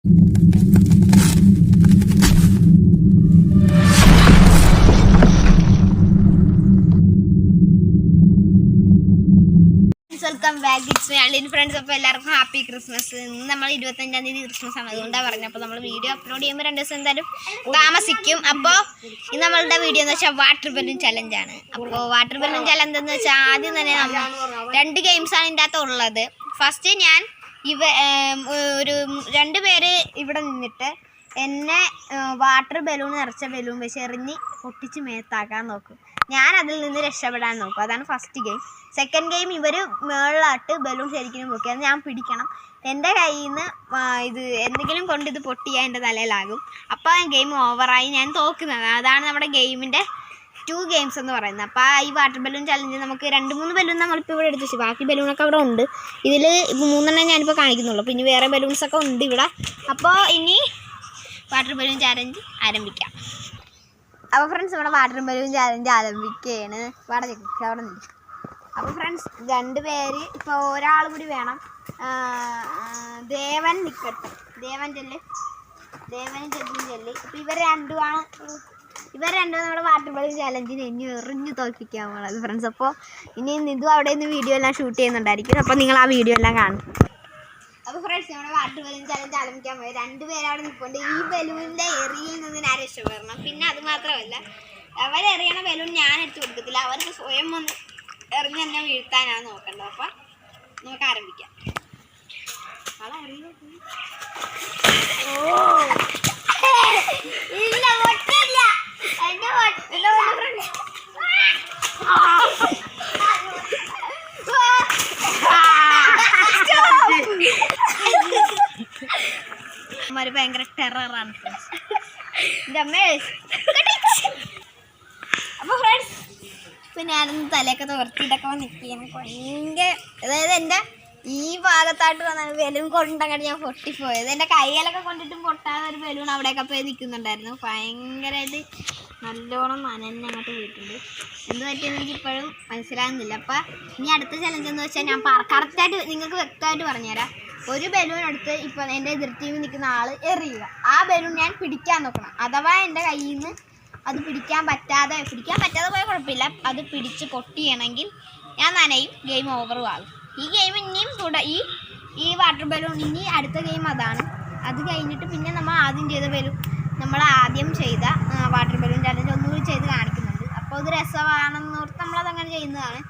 Welcome back. It's me friends. അപ്പോൾ എല്ലാവർക്കും happy Christmas. ഇന്ന് നമ്മൾ 25-ാം തീയതി ക്രിസ്മസ് ആണ്, അതുകൊണ്ടാണ് പറഞ്ഞത്. അപ്പോൾ നമ്മൾ വീഡിയോ അപ്ലോഡ് ചെയ്യുമ്പോൾ 2 ദിവസം എന്തായാലും താമസിക്കും. അപ്പോൾ ഇന്ന് നമ്മളുടെ വീഡിയോ എന്ന് വെച്ചാൽ വാട്ടർ ബലൂൺ ചലഞ്ചാണ്. അപ്പോൾ വാട്ടർ ബലൂൺ ചലഞ്ച് എന്ന് വെച്ചാൽ ആദ്യം തന്നെ നമ്മൾ 2 ഗെയിംസാണ് ഇതിൻ്റെ അകത്ത് ഉള്ളത്. ഫസ്റ്റ് ഞാൻ ഒരു 2 പേര് ഇവിടെ നിന്നിട്ട് എന്നെ വാട്ടർ ബലൂൺ നിറച്ച ബലൂൺ വെച്ച് എറിഞ്ഞ് പൊട്ടിച്ച് മേത്താക്കാൻ നോക്കും. ഞാൻ അതിൽ നിന്ന് രക്ഷപ്പെടാൻ നോക്കും. അതാണ് ഫസ്റ്റ് ഗെയിം. സെക്കൻഡ് ഗെയിം ഇവർ മുകളിലാട്ട് ബലൂൺ ശരിക്കും പൊക്കി, അത് ഞാൻ പിടിക്കണം. എൻ്റെ കയ്യിൽ നിന്ന് ഇത് എന്തെങ്കിലും കൊണ്ട് ഇത് പൊട്ടിയാൽ എൻ്റെ തലയിലാകും. അപ്പോൾ ഗെയിം ഓവറായി, ഞാൻ തോക്കുന്നത്. അതാണ് നമ്മുടെ ഗെയിമിൻ്റെ 2 ഗെയിംസ് എന്ന് പറയുന്നത്. അപ്പോൾ ഈ വാട്ടർ ബലൂൺ ചലഞ്ച് നമുക്ക് 2-3 ബലൂൺ നമ്മളിപ്പോൾ ഇവിടെ എടുത്ത് വെച്ചു. ബാക്കി ബലൂണൊക്കെ അവിടെ ഉണ്ട്. ഇതിൽ 3 ഞാനിപ്പോൾ കാണിക്കുന്നുള്ളൂ. അപ്പോൾ ഇനി വേറെ ബലൂൺസൊക്കെ ഉണ്ട് ഇവിടെ. അപ്പോൾ ഇനി വാട്ടർ ബലൂൺ ചലഞ്ച് ആരംഭിക്കാം. അപ്പോൾ ഫ്രണ്ട്സ്, നമ്മുടെ വാട്ടർ ബലൂൺ ചലഞ്ച് ആരംഭിക്കുകയാണ്. അവിടെ നിന്ന്. അപ്പോൾ ഫ്രണ്ട്സ്, 2 പേര് ഇപ്പോൾ ഒരാൾ കൂടി വേണം. ദേവൻ നിൽക്കട്ടെ. ദേവനും ജഗ്ഗും ചെല്ലി. അപ്പോൾ ഇവർ രണ്ടുമാണ് നമ്മുടെ വാട്ടർ ബലൂൺ ചലഞ്ചിന് ഇനി എറിഞ്ഞ് തോൽപ്പിക്കാൻ പോകുന്നത് ഫ്രണ്ട്സ്. അപ്പോൾ ഇനി ഇതും അവിടെ നിന്ന് വീഡിയോ എല്ലാം ഷൂട്ട് ചെയ്യുന്നുണ്ടായിരിക്കും. അപ്പോൾ നിങ്ങൾ ആ വീഡിയോ എല്ലാം കാണും. അപ്പോൾ ഫ്രണ്ട്സ്, നമ്മുടെ വാട്ടർ ബലൂൺ ചലഞ്ച് ആരംഭിക്കാൻ പോയി. 2 പേരവിടെ നിൽപ്പുണ്ട്. ഈ ബലൂണിൻ്റെ എറിയിൽ നിന്ന് ഞാൻ രക്ഷപ്പെടണം. പിന്നെ അത് മാത്രമല്ല, അവരെറിയണ ബലൂൺ ഞാൻ എടുത്ത് കൊടുക്കത്തില്ല. അവർക്ക് സ്വയം വന്ന് എറിഞ്ഞ് തന്നെ വീഴ്ത്താനാണ് നോക്കേണ്ടത്. അപ്പം നമുക്ക് ആരംഭിക്കാം. ഭയങ്കര ടെററാണ് ഫ്രണ്ട്സ്. എൻ്റെ അമ്മേ. അപ്പോൾ ഫ്രണ്ട്സ്, ഇപ്പം ഞാനൊന്ന് തലയൊക്കെ തോർത്തിയിട്ടൊക്കെ നിൽക്കുകയാണ്. ഭയങ്കര, അതായത് എൻ്റെ ഈ ഭാഗത്തായിട്ട് വന്നാണ് ബലൂൺ കൊണ്ടങ്ങോട്ട് ഞാൻ പൊട്ടിപ്പോയത്. എൻ്റെ കയ്യിലൊക്കെ കൊണ്ടിട്ടും പൊട്ടാതെ ഒരു ബലൂൺ അവിടെയൊക്കെ പോയി നിൽക്കുന്നുണ്ടായിരുന്നു. ഭയങ്കരമായിട്ട് നല്ലോണം നനഞ്ഞങ്ങോട്ട് പോയിട്ടുണ്ട്. എന്ത് പറ്റിയെന്ന് എനിക്ക് ഇപ്പോഴും മനസ്സിലാകുന്നില്ല. അപ്പം ഇനി അടുത്ത ചലഞ്ച് എന്ന് വെച്ചാൽ ഞാൻ കറക്റ്റായിട്ട് നിങ്ങൾക്ക് വ്യക്തമായിട്ട് പറഞ്ഞുതരാം. ഒരു ബലൂൺ എടുത്ത് ഇപ്പോൾ എൻ്റെ എതിർ ടീമിൽ നിൽക്കുന്ന ആൾ എറിയുക. ആ ബലൂൺ ഞാൻ പിടിക്കാൻ നോക്കണം. അഥവാ എൻ്റെ കയ്യിൽ നിന്ന് അത് പിടിക്കാൻ പറ്റാതെ പോയാൽ കുഴപ്പമില്ല. അത് പിടിച്ച് പൊട്ടിയണമെങ്കിൽ ഞാൻ നനയും, ഗെയിം ഓവറും ആകും. ഈ ഗെയിം ഇനിയും ഈ വാട്ടർ ബലൂൺ ഇനി അടുത്ത ഗെയിം അതാണ്. അത് കഴിഞ്ഞിട്ട് പിന്നെ നമ്മൾ ആദ്യം ചെയ്ത വാട്ടർ ബലൂൺ ചലഞ്ച് ഒന്നുകൂടി ചെയ്ത് കാണിക്കുന്നുണ്ട്. അപ്പോൾ ഇത് രസമാണെന്ന് ഓർത്ത് നമ്മളതങ്ങനെ ചെയ്യുന്നതാണ്.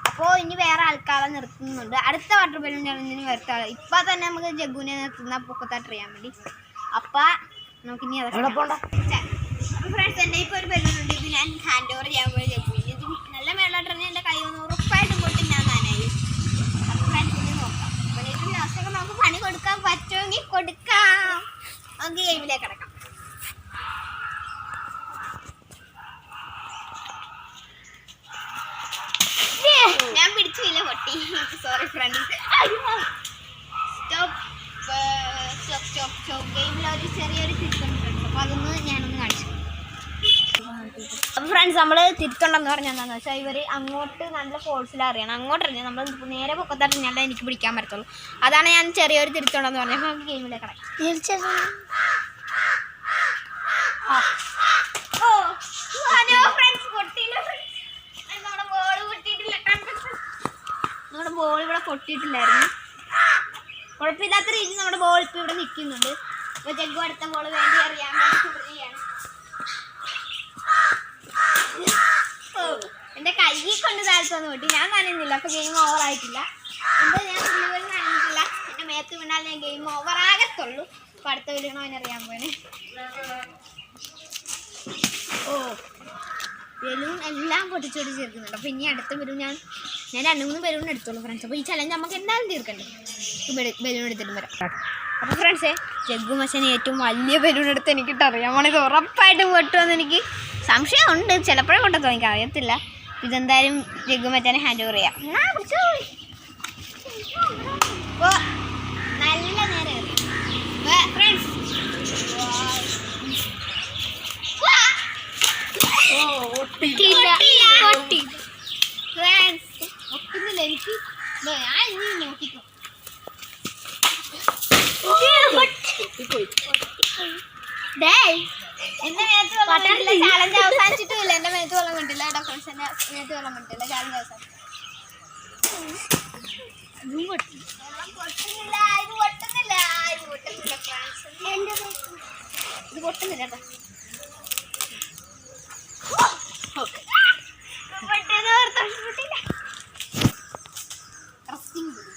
അപ്പോൾ ഇനി വേറെ ആൾക്കാരെ നിർത്തുന്നുണ്ട്. അടുത്ത വാട്ടർ ബലൂൺ ചലഞ്ചിന് വേറെ ആൾ. ഇപ്പം തന്നെ നമുക്ക് ജഗ്ഗുവിനെ നിർത്തുന്ന പൊക്കത്തായിട്ട് അറിയാൻ വേണ്ടി. അപ്പം നമുക്കിനി അതൊക്കെ അപ്പോൾ ഫ്രണ്ട്സ്, എൻ്റെ ഇപ്പോൾ ഒരു ബലൂൺ ഉണ്ട്. ഇത് ഞാൻ ഹാൻഡ് ഓവർ ചെയ്യാൻ പോയി ജഗ്ഗുവിന്. ഇത് നല്ല മേളോട്ടിറങ്ങി എൻ്റെ കൈ ഒന്ന് ഉറപ്പായിട്ടും പോയിട്ട് ഞാൻ നനയും. അപ്പോൾ ഫ്രണ്ട്സ്, ഇത് നോക്കാം. അപ്പോൾ ഇത് ലാസ്റ്റൊക്കെ നമുക്ക് പണി കൊടുക്കാൻ പറ്റുമെങ്കിൽ കൊടുക്കാം. നമുക്ക് ഗെയിമിലേക്ക് കിടക്കാം. ഞാൻ പിടിച്ചില്ല, പൊട്ടി. Sorry friends. സ്റ്റോപ്പ് ഗെയിമിൽ ഒരു ചെറിയൊരു തിരുത്തുണ്ട് ഫ്രണ്ട്സ്. അപ്പോൾ അതൊന്ന് ഞാനൊന്ന് കാണിച്ചു. അപ്പോൾ ഫ്രണ്ട്സ്, നമ്മൾ തിരുത്തുണ്ടെന്ന് പറഞ്ഞാൽ എന്താണെന്ന് വെച്ചാൽ ഇവർ അങ്ങോട്ട് നല്ല ഫോഴ്സിൽ അറിയണം. അങ്ങോട്ട് അറിഞ്ഞാൽ നമ്മൾ നേരെ പൊക്കത്തറിഞ്ഞാലേ എനിക്ക് പിടിക്കാൻ പറ്റത്തുള്ളൂ. അതാണ് ഞാൻ ചെറിയൊരു തിരുത്തുണ്ടെന്ന് പറഞ്ഞാൽ. നമുക്ക് ഗെയിമിലേക്ക് കിടക്കാം. നമ്മുടെ ബോൾ ഇവിടെ പൊട്ടിയിട്ടില്ലായിരുന്നു. കുഴപ്പമില്ലാത്ത രീതിയിൽ നമ്മുടെ ബോൾ ഇപ്പോൾ ഇവിടെ നിൽക്കുന്നുണ്ട്. അപ്പോൾ ജഗ്ഗു അടുത്ത ബോൾ വേണ്ടി അറിയാൻ വേണ്ടി. എൻ്റെ കയ്യിൽ കൊണ്ട് താഴ്ത്തൊന്നും പൊട്ടി. ഞാൻ നനയുന്നില്ല. അപ്പോൾ ഗെയിം ഓവറായിട്ടില്ല. എന്താ ഞാൻ ബലൂൺ നനഞ്ഞിട്ടില്ല. എൻ്റെ മേത്ത് വീണാൽ ഞാൻ ഗെയിം ഓവറാകത്തുള്ളൂ. അപ്പോൾ അടുത്ത ബലൂണോ അവനറിയാൻ പോനെ. ബലൂൺ എല്ലാം പൊട്ടിച്ചോടി ചേർക്കുന്നുണ്ട്. അപ്പോൾ ഇനി അടുത്ത ബലൂൺ ഞാൻ 2-3 ബലൂൺ എടുത്തോളൂ ഫ്രണ്ട്സ്. അപ്പോൾ ഈ ചലഞ്ച് നമുക്ക് എന്തായാലും തീർക്കണ്ടേ. ബലൂൺ എടുത്തിട്ട് വരാം. അപ്പോൾ ഫ്രണ്ട്സേ, ജഗ്ഗു മച്ചന് ഏറ്റവും വലിയ ബലൂൺ എടുത്ത് എനിക്കിട്ടറിയാം. ഇത് ഉറപ്പായിട്ട് പൊട്ടുമെന്ന് എനിക്ക് സംശയമുണ്ട്. ചിലപ്പോഴേ പൊട്ടത്തോ, എനിക്ക് അറിയത്തില്ല. ഇതെന്തായാലും ജഗ്ഗു മച്ചാനെ ഹാൻഡ് ഓവർ ചെയ്യാം. അപ്പോൾ നല്ല നേരം എറിയാം ഫ്രണ്ട്സ്. ഒട്ടുന്നില്ല എനിക്ക്. ഞാൻ ഇനി നോക്കിക്കോ. എന്റെ മേത്ത് വെള്ളം വീണില്ല, ചാലഞ്ച് അവസാനിച്ചിട്ടില്ല. എന്റെ മേത്ത് വെള്ളം വീണില്ല കേട്ടോ ഫ്രണ്ട്സ്, എന്റെ മേത്ത് വെള്ളം വീണില്ല, ചാലഞ്ച് അവസാനിച്ചു. പൊട്ടുന്നില്ല, ഇത് പൊട്ടുന്നില്ല, ഇത് പൊട്ടുന്നില്ല ഫ്രണ്ട്സ്, ഇത് പൊട്ടുന്നില്ല കേട്ടോ.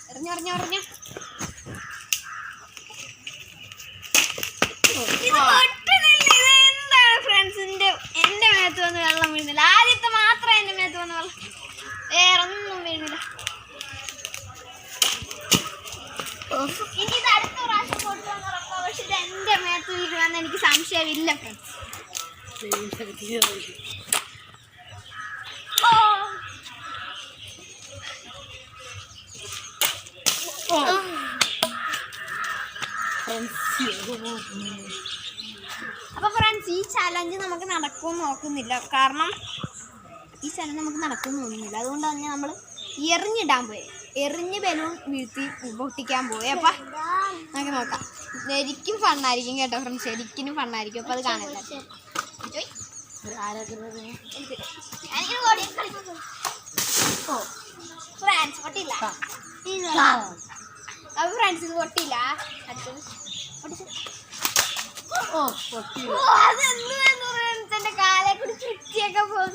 എറിഞ്ഞെറിഞ്ഞെറിഞ്ഞ എന്താണ് ഫ്രണ്ട്സിന്റെ എന്റെ മേത്ത് വന്ന് വെള്ളം വീഴുന്നില്ല. ആദ്യത്തെ മാത്രം എന്റെ മേത്ത് വന്ന് വെള്ളം, വേറൊന്നും വീഴുന്നില്ല. ഇനി ഇത് അടുത്ത പ്രാവശ്യം പൊട്ടുവെന്ന് ഉറപ്പാ, പക്ഷെ ഇത് എന്റെ മേത്ത് വീഴുമെന്ന് എനിക്ക് സംശയമില്ല ഫ്രണ്ട്സ്. അപ്പൊ ഫ്രണ്ട്സ് ഈ ചലഞ്ച് നമുക്ക് നടക്കുമെന്ന് നോക്കുന്നില്ല, കാരണം ഈ ചലഞ്ച് നമുക്ക് നടക്കുമെന്ന് തോന്നുന്നില്ല. അതുകൊണ്ട് തന്നെ നമ്മൾ എറിഞ്ഞിടാൻ പോയി, എറിഞ്ഞ് ബലൂൺ വീഴ്ത്തി പൊട്ടിക്കാൻ പോയി. അപ്പൊ നമുക്ക് നോക്കാം. ശരിക്കും ഫണ്ണായിരിക്കും കേട്ടോ ഫ്രണ്ട്സ്, ശരിക്കും ഫണ്ണായിരിക്കും. അപ്പൊ അത് കാണില്ല. ഫ്രണ്ട്സ് പൊട്ടിയില്ല, അപ്പൊ ഫ്രണ്ട്സ് ഇത് പൊട്ടിയില്ല. അതെന്തെന്റെ കാലെ കൂടി ചുറ്റിയൊക്കെ പോകും.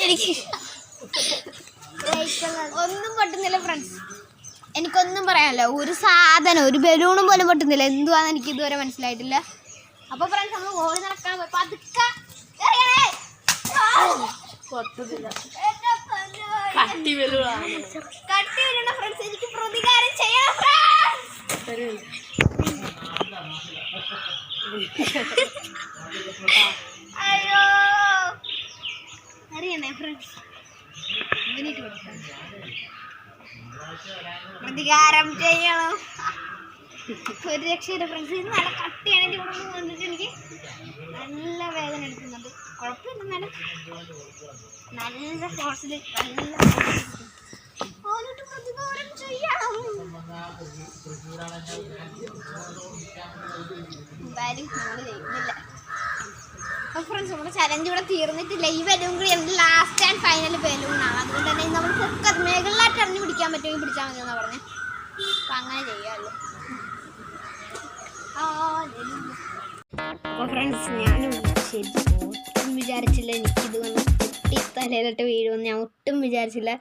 എനിക്ക് ഒന്നും പൊട്ടുന്നില്ല ഫ്രണ്ട്സ്, എനിക്കൊന്നും പറയാനല്ല. ഒരു സാധനം, ഒരു ബലൂണും പോലും പൊട്ടുന്നില്ല. എന്തുവാന്ന് എനിക്ക് ഇതുവരെ മനസ്സിലായിട്ടില്ല. അപ്പൊ ഫ്രണ്ട്സ് നമ്മൾ ഓടി നടക്കാൻ പോയി പതുക്കെ കട്ടി വരണ ഫ്രണ്ട്സ്, എനിക്ക് പ്രതികാരം ചെയ്യണം. അയ്യോ അറിയണേ ഫ്രണ്ട്സ്, പ്രതികാരം ചെയ്യണം. ഒരു രക്ഷയില്ല ഫ്രണ്ട്സ്, ഇത് നല്ല കട്ടിയാണ്. എൻ്റെ ഇവിടെ നിന്ന് വന്നിട്ട് എനിക്ക് നല്ല വേദന എടുക്കുന്നുണ്ട്. കുഴപ്പമില്ല, എന്നാലും നല്ല ഫോഴ്സിൽ നല്ല പ്രതികാരം ചെയ്യണം. എന്തായാലും നമ്മൾ ചെയ്യുന്നില്ല. അപ്പോൾ ഫ്രണ്ട്സ് നമ്മുടെ ചലഞ്ച് ഇവിടെ തീർന്നിട്ടില്ല. ഈ ബലൂൺ കൂടി എൻ്റെ ലാസ്റ്റ് ആൻഡ് ഫൈനൽ ബലൂണാണ്. അതുകൊണ്ട് തന്നെ നമ്മൾ പൊക്കത്ത് മേകളിലായിട്ട് എറിഞ്ഞ് പിടിക്കാൻ പറ്റുമെങ്കിൽ പിടിച്ചാൽ മതി എന്നാണ് പറഞ്ഞത്. അപ്പം അങ്ങനെ ചെയ്യാമല്ലോ. അപ്പോൾ ഫ്രണ്ട്സ് ഞാനും ശരിക്കും ഒട്ടും വിചാരിച്ചില്ല എനിക്കിത് വന്ന് പൊട്ടി തലയിലിട്ട് വീഴുമെന്ന് ഞാൻ ഒട്ടും വിചാരിച്ചില്ല.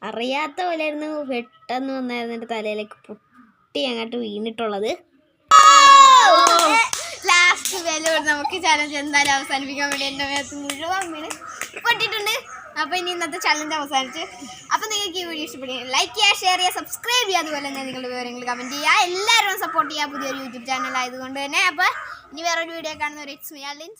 അറിയാത്ത പോലെയായിരുന്നു പെട്ടെന്ന് വന്നായിരുന്നു എൻ്റെ തലയിലേക്ക് പൊട്ടി അങ്ങോട്ട് വീണിട്ടുള്ളത്. ലാസ്റ്റ് ബലൂൺ നമുക്ക് ചലഞ്ച് എന്തായാലും അവസാനിപ്പിക്കാൻ വേണ്ടി എൻ്റെ മേത്ത് മുഴുവൻ വീണ് പൊട്ടിയിട്ടുണ്ട്. അപ്പോൾ ഇനി ഇന്നത്തെ ചലഞ്ച് അവസാനിച്ച്. അപ്പോൾ നിങ്ങൾക്ക് ഈ വീഡിയോ ഇഷ്ടപ്പെടുക ലൈക്ക് ചെയ്യുക, ഷെയർ ചെയ്യുക, സബ്സ്ക്രൈബ് ചെയ്യുക. അതുപോലെ തന്നെ നിങ്ങളുടെ വിവരങ്ങൾ കമൻറ്റ് ചെയ്യുക. എല്ലാവരും സപ്പോർട്ട് ചെയ്യുക, പുതിയൊരു യൂട്യൂബ് ചാനൽ ആയതുകൊണ്ട് തന്നെ. അപ്പോൾ ഇനി വേറൊരു വീഡിയോ കാണുന്നവർ ഇറ്റ്സ് മീ അർലിൻ.